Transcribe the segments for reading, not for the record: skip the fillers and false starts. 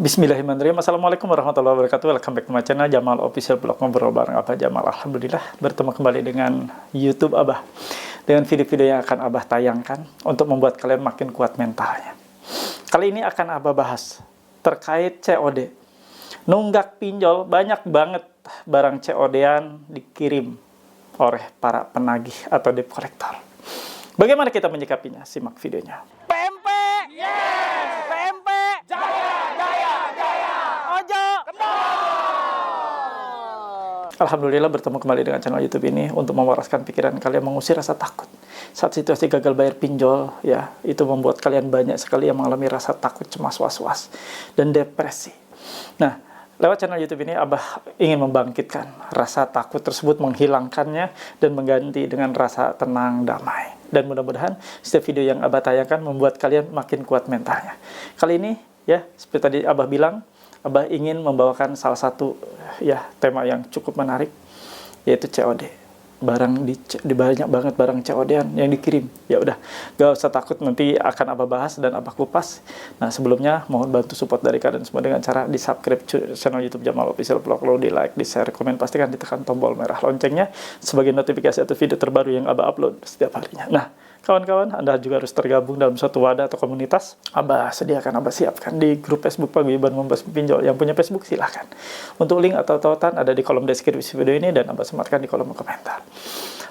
Bismillahirrahmanirrahim. Assalamualaikum warahmatullahi wabarakatuh. Welcome back to my channel Jamal Official Vlog. Ngobrol bareng Abah Jamal. Alhamdulillah bertemu kembali dengan YouTube Abah, dengan video-video yang akan Abah tayangkan untuk membuat kalian makin kuat mentalnya. Kali ini akan Abah bahas terkait COD. Nunggak pinjol, banyak banget barang COD-an dikirim oleh para penagih atau debt collector. Bagaimana kita menyikapinya? Simak videonya. PMP, yes! PMP, jaya, jaya, jaya. Ojo, kendor. Alhamdulillah bertemu kembali dengan channel YouTube ini untuk mewaraskan pikiran kalian, mengusir rasa takut saat situasi gagal bayar pinjol. Ya, itu membuat kalian banyak sekali yang mengalami rasa takut, cemas, was-was, dan depresi. Nah, lewat channel YouTube ini Abah ingin membangkitkan rasa takut tersebut, menghilangkannya dan mengganti dengan rasa tenang, damai. Dan mudah-mudahan setiap video yang Abah tayangkan membuat kalian makin kuat mentalnya. Kali ini ya, seperti tadi Abah bilang, Abah ingin membawakan salah satu ya tema yang cukup menarik, yaitu COD. Banyak banget barang COD-an yang dikirim. Ya udah, gak usah takut, nanti akan Abah bahas dan Abah kupas. Nah, sebelumnya mohon bantu support dari kalian semua dengan cara di subscribe channel YouTube Jamal Official Vlog, di like, di share, komen, pastikan ditekan tombol merah loncengnya sebagai notifikasi atau video terbaru yang Abah upload setiap harinya. Nah, kawan-kawan, Anda juga harus tergabung dalam suatu wadah atau komunitas. Abah sediakan, Abah siapkan di grup Facebook Paguyuban Membahas Pinjol. Yang punya Facebook silahkan. Untuk link atau tautan ada di kolom deskripsi video ini dan Abah sematkan di kolom komentar.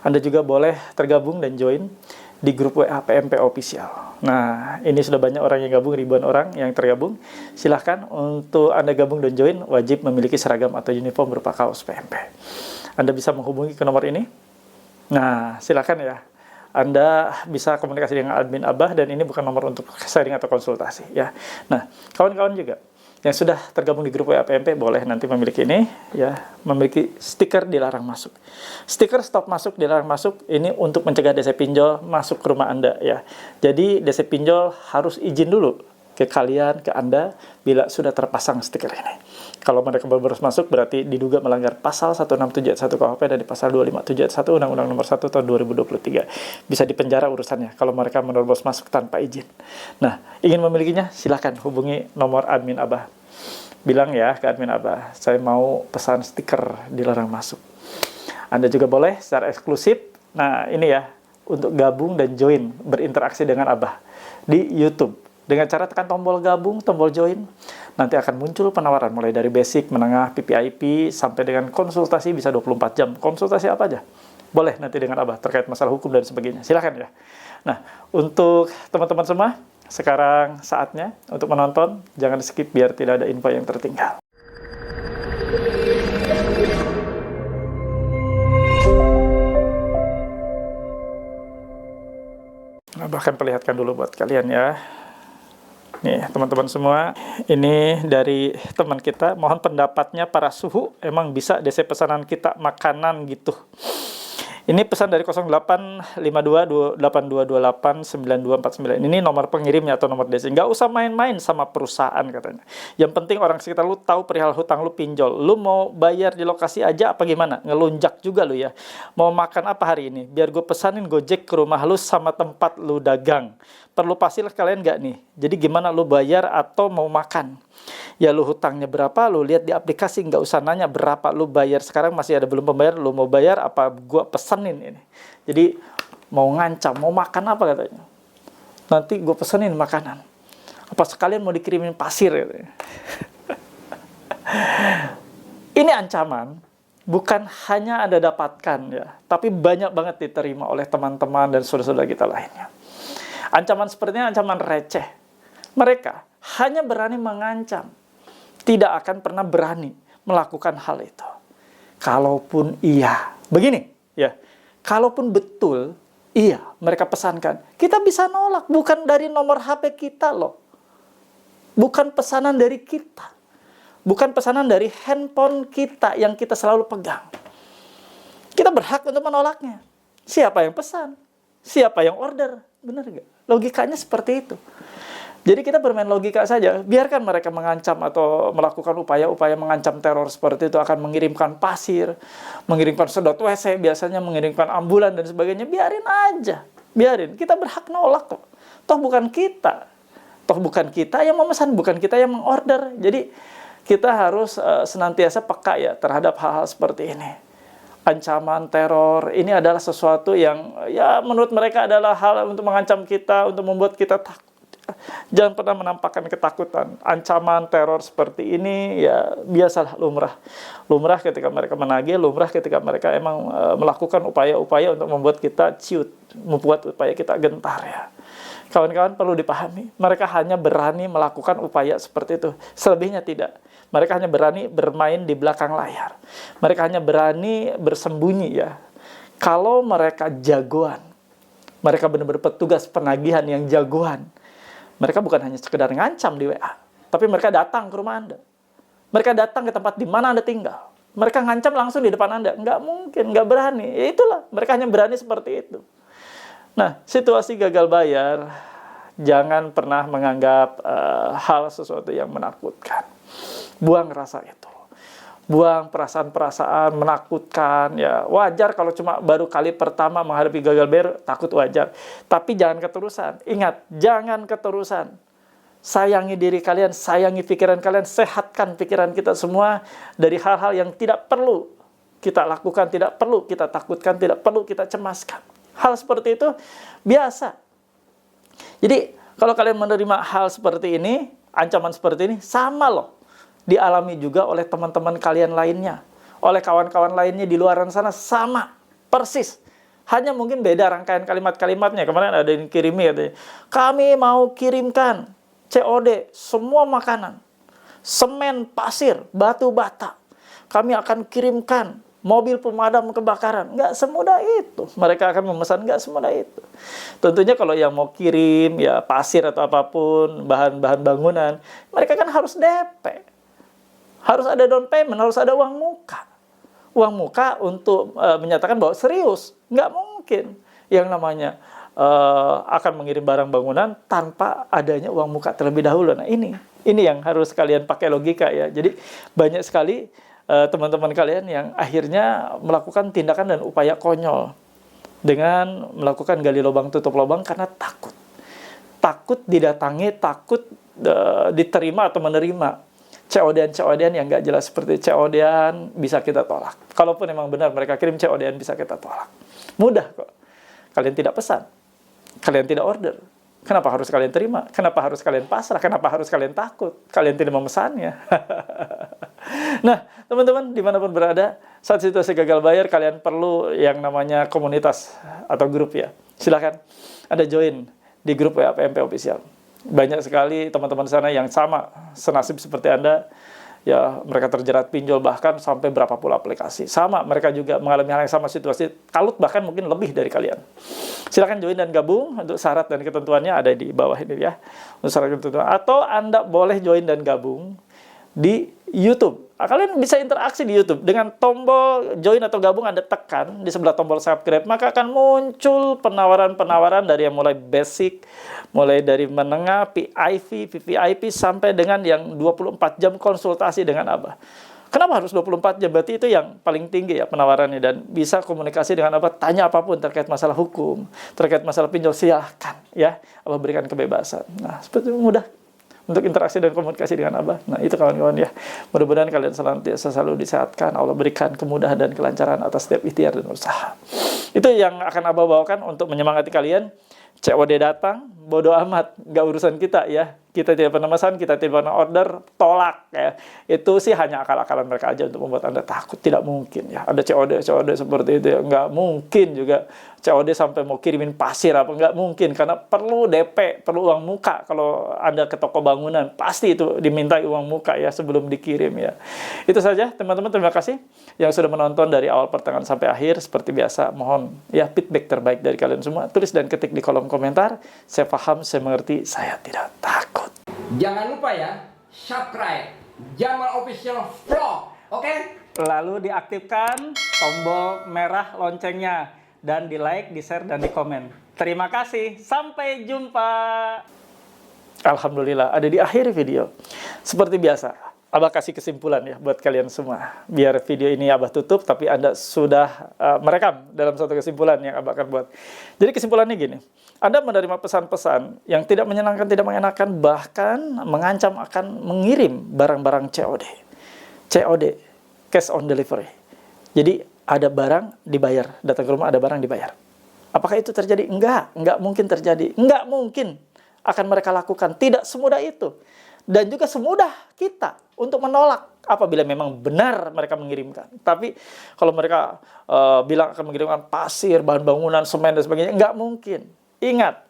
Anda juga boleh tergabung dan join di grup WA PMP Official. Nah, ini sudah banyak orang yang gabung, ribuan orang yang tergabung. Silahkan untuk Anda gabung dan join, wajib memiliki seragam atau uniform berupa kaos PMP. Anda bisa menghubungi ke nomor ini. Nah, silahkan ya. Anda bisa komunikasi dengan admin Abah, dan ini bukan nomor untuk sharing atau konsultasi ya. Nah, kawan-kawan juga yang sudah tergabung di grup WA PMP boleh nanti memiliki ini ya, memiliki stiker dilarang masuk. Stiker stop masuk, dilarang masuk ini untuk mencegah DC pinjol masuk ke rumah Anda ya. Jadi DC pinjol harus izin dulu ke kalian, ke Anda bila sudah terpasang stiker ini. Kalau mereka baru masuk berarti diduga melanggar pasal 167 ayat 1 KUHP dan di pasal 257 ayat 1 Undang-Undang Nomor 1 Tahun 2023. Bisa dipenjara urusannya kalau mereka menerobos masuk tanpa izin. Nah, ingin memilikinya silahkan hubungi nomor admin Abah. Bilang ya ke admin Abah, saya mau pesan stiker dilarang masuk. Anda juga boleh secara eksklusif, nah ini ya, untuk gabung dan join, berinteraksi dengan Abah di YouTube. Dengan cara tekan tombol gabung, tombol join, nanti akan muncul penawaran mulai dari basic, menengah, VVIP, sampai dengan konsultasi bisa 24 jam. Konsultasi apa aja? Boleh nanti dengan Abah terkait masalah hukum dan sebagainya. Silahkan ya. Nah, untuk teman-teman semua, sekarang saatnya untuk menonton. Jangan skip biar tidak ada info yang tertinggal. Nah, bahkan perlihatkan dulu buat kalian ya. Nih teman-teman semua, ini dari teman kita, mohon pendapatnya para suhu, emang bisa DC pesanan kita makanan gitu. Ini pesan dari 0852-8228-9249. Ini nomor pengirimnya atau nomor DC. Nggak usah main-main sama perusahaan katanya. Yang penting orang sekitar lu tahu perihal hutang lu pinjol. Lu mau bayar di lokasi aja apa gimana? Ngelunjak juga lu ya. Mau makan apa hari ini? Biar gue pesanin Gojek ke rumah lu sama tempat lu dagang. Perlu pastilah kalian nggak nih? Jadi gimana lu bayar atau mau makan? Ya lu hutangnya berapa, lu lihat di aplikasi, nggak usah nanya berapa lu bayar. Sekarang masih ada belum pembayar, lu mau bayar apa gua pesenin ini. Jadi mau ngancam, mau makan apa katanya. Nanti gua pesenin makanan. Apa sekalian mau dikirimin pasir katanya. Ini ancaman bukan hanya Anda dapatkan ya, tapi banyak banget diterima oleh teman-teman dan saudara-saudara kita lainnya. Ancaman sepertinya ancaman receh. Mereka hanya berani mengancam, tidak akan pernah berani melakukan hal itu. Kalaupun iya, begini ya, kalaupun betul iya mereka pesankan, kita bisa nolak, bukan dari nomor HP kita loh, bukan pesanan dari kita, bukan pesanan dari handphone kita yang kita selalu pegang. Kita berhak untuk menolaknya. Siapa yang pesan? Siapa yang order? Benar nggak? Logikanya seperti itu. Jadi kita bermain logika saja, biarkan mereka mengancam atau melakukan upaya-upaya mengancam teror seperti itu, akan mengirimkan pasir, mengirimkan sedot WC, biasanya mengirimkan ambulan dan sebagainya, biarin aja. Biarin, kita berhak nolak kok. Toh bukan kita Toh bukan kita yang memesan, bukan kita yang mengorder. Jadi kita harus senantiasa peka ya terhadap hal-hal seperti ini. Ancaman teror ini adalah sesuatu yang ya menurut mereka adalah hal untuk mengancam kita, untuk membuat kita takut. Jangan pernah menampakkan ketakutan. Ancaman teror seperti ini ya biasalah, lumrah. Lumrah ketika mereka menagih, lumrah ketika mereka emang melakukan upaya-upaya untuk membuat kita ciut, membuat upaya kita gentar ya. Kawan-kawan perlu dipahami, mereka hanya berani melakukan upaya seperti itu. Selebihnya tidak. Mereka hanya berani bermain di belakang layar. Mereka hanya berani bersembunyi ya. Kalau mereka jagoan, mereka benar-benar petugas penagihan yang jagoan. Mereka bukan hanya sekedar ngancam di WA, tapi mereka datang ke rumah Anda. Mereka datang ke tempat di mana Anda tinggal. Mereka ngancam langsung di depan Anda. Nggak mungkin, nggak berani. Ya itulah, mereka hanya berani seperti itu. Nah, situasi gagal bayar, jangan pernah menganggap hal sesuatu yang menakutkan. Buang rasa itu. Buang perasaan-perasaan menakutkan. Ya, wajar kalau cuma baru kali pertama menghadapi gagal bayar, takut wajar. Tapi jangan keterusan. Ingat, jangan keterusan. Sayangi diri kalian, sayangi pikiran kalian, sehatkan pikiran kita semua dari hal-hal yang tidak perlu kita lakukan, tidak perlu kita takutkan, tidak perlu kita cemaskan. Hal seperti itu biasa. Jadi, kalau kalian menerima hal seperti ini, ancaman seperti ini, sama loh. Dialami juga oleh teman-teman kalian lainnya. Oleh kawan-kawan lainnya di luar sana, sama. Persis. Hanya mungkin beda rangkaian kalimat-kalimatnya. Kemarin ada yang kirimi, katanya, kami mau kirimkan COD, semua makanan. Semen, pasir, batu bata. Kami akan kirimkan mobil pemadam kebakaran. Nggak semudah itu. Mereka akan memesan, nggak semudah itu. Tentunya kalau yang mau kirim, ya pasir atau apapun, bahan-bahan bangunan, mereka kan harus DP. Harus ada down payment, harus ada uang muka. Uang muka untuk menyatakan bahwa serius. Nggak mungkin yang namanya akan mengirim barang bangunan tanpa adanya uang muka terlebih dahulu. Nah ini yang harus kalian pakai logika ya. Jadi banyak sekali teman-teman kalian yang akhirnya melakukan tindakan dan upaya konyol dengan melakukan gali lubang tutup lubang karena takut. Takut didatangi, takut diterima atau menerima. COD-an yang nggak jelas seperti COD-an bisa kita tolak. Kalaupun memang benar mereka kirim COD-an bisa kita tolak. Mudah kok. Kalian tidak pesan. Kalian tidak order. Kenapa harus kalian terima? Kenapa harus kalian pasrah? Kenapa harus kalian takut? Kalian tidak memesannya. Nah, teman-teman, dimanapun berada, saat situasi gagal bayar, kalian perlu yang namanya komunitas atau grup ya. Silakan Anda join di grup WA PMP Official. Banyak sekali teman-teman sana yang sama, senasib seperti Anda. Ya, mereka terjerat pinjol bahkan sampai berapa puluh aplikasi. Sama, mereka juga mengalami hal yang sama, situasi kalut bahkan mungkin lebih dari kalian. Silakan join dan gabung. Untuk syarat dan ketentuannya ada di bawah ini ya. Untuk syarat dan ketentuan. Atau Anda boleh join dan gabung di YouTube. Kalian bisa interaksi di YouTube. Dengan tombol join atau gabung Anda tekan di sebelah tombol subscribe, maka akan muncul penawaran-penawaran dari yang mulai basic, mulai dari menengah, PIV, VVIP, sampai dengan yang 24 jam konsultasi dengan Abah. Kenapa harus 24 jam? Berarti itu yang paling tinggi ya penawarannya. Dan bisa komunikasi dengan Abah, tanya apapun terkait masalah hukum, terkait masalah pinjol, silahkan ya. Abah berikan kebebasan. Nah, seperti itu mudah untuk interaksi dan komunikasi dengan Abah. Nah, itu kawan-kawan ya. Mudah-mudahan kalian selalu disehatkan. Allah berikan kemudahan dan kelancaran atas setiap ikhtiar dan usaha. Itu yang akan Abah bawakan untuk menyemangati kalian. COD datang, bodo amat, nggak urusan kita ya. Kita tidak pernah pesan, kita tidak pernah order, tolak ya. Itu sih hanya akal-akalan mereka aja untuk membuat Anda takut. Tidak mungkin ya. Ada COD seperti itu ya. Nggak mungkin juga COD sampai mau kirimin pasir apa. Nggak mungkin. Karena perlu DP, perlu uang muka. Kalau Anda ke toko bangunan, pasti itu dimintai uang muka ya sebelum dikirim ya. Itu saja teman-teman, terima kasih yang sudah menonton dari awal pertengahan sampai akhir. Seperti biasa, mohon ya feedback terbaik dari kalian semua. Tulis dan ketik di kolom komentar. Saya paham, saya mengerti, saya tidak takut. Jangan lupa ya, subscribe Jamal Official Vlog, oke? Lalu diaktifkan tombol merah loncengnya. Dan di like, di share, dan di komen. Terima kasih, sampai jumpa. Alhamdulillah, ada di akhir video. Seperti biasa, Abah kasih kesimpulan ya buat kalian semua. Biar video ini Abah tutup, tapi Anda sudah merekam dalam suatu kesimpulan yang Abah akan buat. Jadi kesimpulannya gini, Anda menerima pesan-pesan yang tidak menyenangkan, tidak mengenakan, bahkan mengancam akan mengirim barang-barang COD. COD, cash on delivery. Jadi ada barang dibayar, datang ke rumah ada barang dibayar. Apakah itu terjadi? Enggak mungkin terjadi. Enggak mungkin akan mereka lakukan. Tidak semudah itu. Dan juga semudah kita untuk menolak apabila memang benar mereka mengirimkan. Tapi kalau mereka bilang akan mengirimkan pasir, bahan bangunan, semen, dan sebagainya, nggak mungkin. Ingat,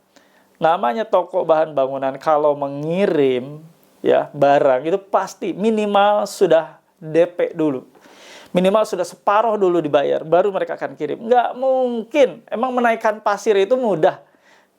namanya toko bahan bangunan kalau mengirim ya barang itu pasti minimal sudah DP dulu. Minimal sudah separuh dulu dibayar, baru mereka akan kirim. Nggak mungkin. Emang menaikkan pasir itu mudah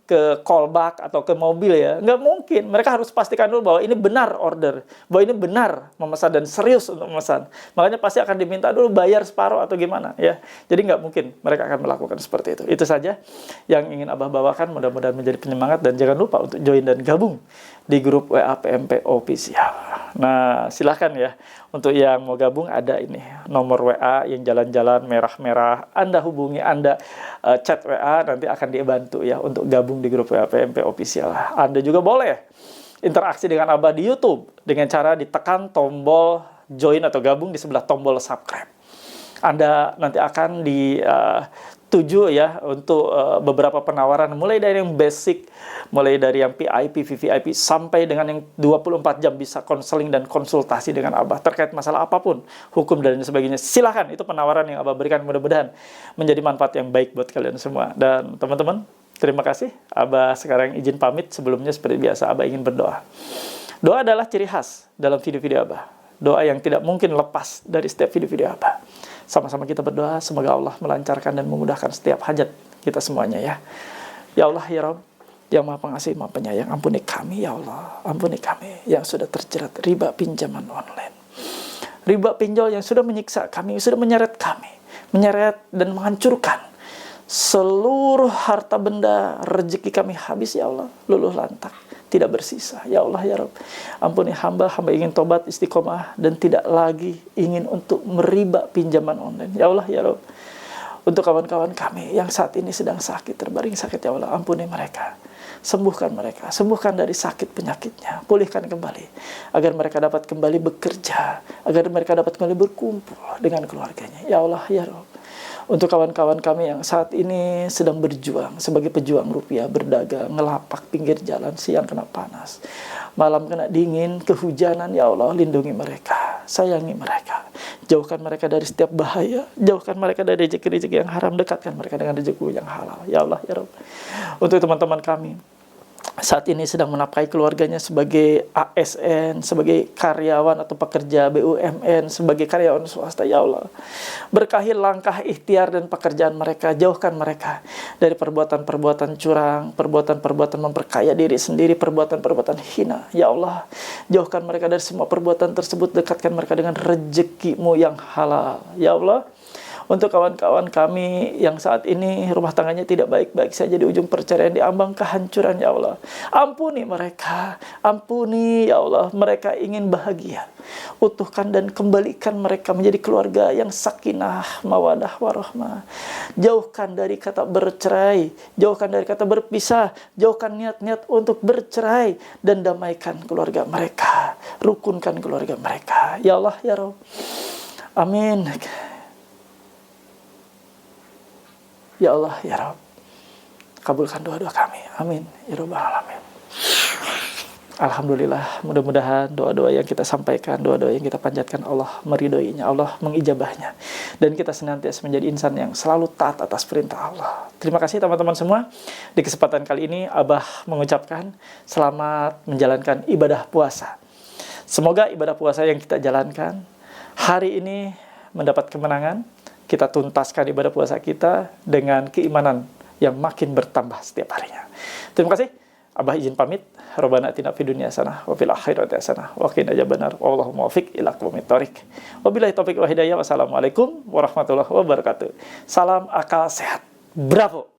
ke callback atau ke mobil ya, nggak mungkin. Mereka harus pastikan dulu bahwa ini benar order, bahwa ini benar memesan dan serius untuk memesan. Makanya pasti akan diminta dulu bayar separuh atau gimana ya. Jadi nggak mungkin mereka akan melakukan seperti itu. Itu saja yang ingin Abah bawakan, mudah-mudahan menjadi penyemangat, dan jangan lupa untuk join dan gabung di grup WA PMP Official. Nah, silahkan ya, untuk yang mau gabung ada ini nomor WA yang jalan-jalan merah-merah. Anda hubungi, Anda chat WA, nanti akan dibantu ya untuk gabung di grup WA PMP Official. Anda juga boleh interaksi dengan Abah di YouTube dengan cara ditekan tombol join atau gabung di sebelah tombol subscribe. Anda nanti akan dituju ya untuk beberapa penawaran, mulai dari yang basic, mulai dari yang PIP, VVIP, sampai dengan yang 24 jam bisa konseling dan konsultasi dengan Abah terkait masalah apapun, hukum dan sebagainya. Silahkan, itu penawaran yang Abah berikan, mudah-mudahan menjadi manfaat yang baik buat kalian semua. Dan teman-teman, terima kasih. Abah sekarang izin pamit. Sebelumnya seperti biasa, Abah ingin berdoa. Doa adalah ciri khas dalam video-video Abah. Doa yang tidak mungkin lepas dari setiap video-video Abah. Sama-sama kita berdoa, semoga Allah melancarkan dan memudahkan setiap hajat kita semuanya ya. Ya Allah, ya Rabb, yang Maha Pengasih, Maha Penyayang, ampuni kami ya Allah. Ampuni kami yang sudah terjerat riba pinjaman online. Riba pinjol yang sudah menyiksa kami, sudah menyeret kami. Menyeret dan menghancurkan seluruh harta benda, rezeki kami habis ya Allah, luluh lantak, tidak bersisa. Ya Allah, ya Rabb, ampuni hamba ingin tobat, istiqomah, dan tidak lagi ingin untuk meriba pinjaman online. Ya Allah, ya Rabb, untuk kawan-kawan kami yang saat ini sedang sakit, terbaring sakit, ya Allah, ampuni mereka. Sembuhkan mereka, sembuhkan dari sakit penyakitnya, pulihkan kembali, agar mereka dapat kembali bekerja, agar mereka dapat kembali berkumpul dengan keluarganya. Ya Allah, ya Rabb, untuk kawan-kawan kami yang saat ini sedang berjuang sebagai pejuang rupiah, berdagang, ngelapak pinggir jalan, siang kena panas, malam kena dingin, kehujanan, ya Allah, lindungi mereka, sayangi mereka, jauhkan mereka dari setiap bahaya, jauhkan mereka dari rezeki-rezeki yang haram, dekatkan mereka dengan rezeki yang halal. Ya Allah, ya Rabb, untuk teman-teman kami saat ini sedang menafkahi keluarganya sebagai ASN, sebagai karyawan atau pekerja BUMN, sebagai karyawan swasta, ya Allah, berkahi langkah ikhtiar dan pekerjaan mereka, jauhkan mereka dari perbuatan-perbuatan curang, perbuatan-perbuatan memperkaya diri sendiri, perbuatan-perbuatan hina, ya Allah, jauhkan mereka dari semua perbuatan tersebut, dekatkan mereka dengan rezekimu yang halal, ya Allah. Untuk kawan-kawan kami yang saat ini rumah tangganya tidak baik-baik saja, di ujung perceraian, diambang kehancuran, ya Allah, ampuni mereka, ampuni ya Allah. Mereka ingin bahagia, utuhkan dan kembalikan mereka menjadi keluarga yang sakinah, mawadah, warahmah. Jauhkan dari kata bercerai, jauhkan dari kata berpisah, jauhkan niat-niat untuk bercerai, dan damaikan keluarga mereka, rukunkan keluarga mereka, ya Allah, ya Rabb, amin. Ya Allah, ya Rabb, kabulkan doa-doa kami. Amin. Ya Rabbal Alamin. Alhamdulillah, mudah-mudahan doa-doa yang kita sampaikan, doa-doa yang kita panjatkan, Allah meridhoinya, Allah mengijabahnya. Dan kita senantiasa menjadi insan yang selalu taat atas perintah Allah. Terima kasih teman-teman semua. Di kesempatan kali ini, Abah mengucapkan selamat menjalankan ibadah puasa. Semoga ibadah puasa yang kita jalankan hari ini mendapat kemenangan. Kita tuntaskan ibadah puasa kita dengan keimanan yang makin bertambah setiap harinya. Terima kasih. Abah izin pamit. Rabbana atina fid dunya hasanah wa fil akhirati hasanah wa qina adzabannar. Wallahu muwaffiq ila aqwamit thoriq. Wabillahi taufiq wa hidayah. Wassalamualaikum warahmatullahi wabarakatuh. Salam akal sehat. Bravo.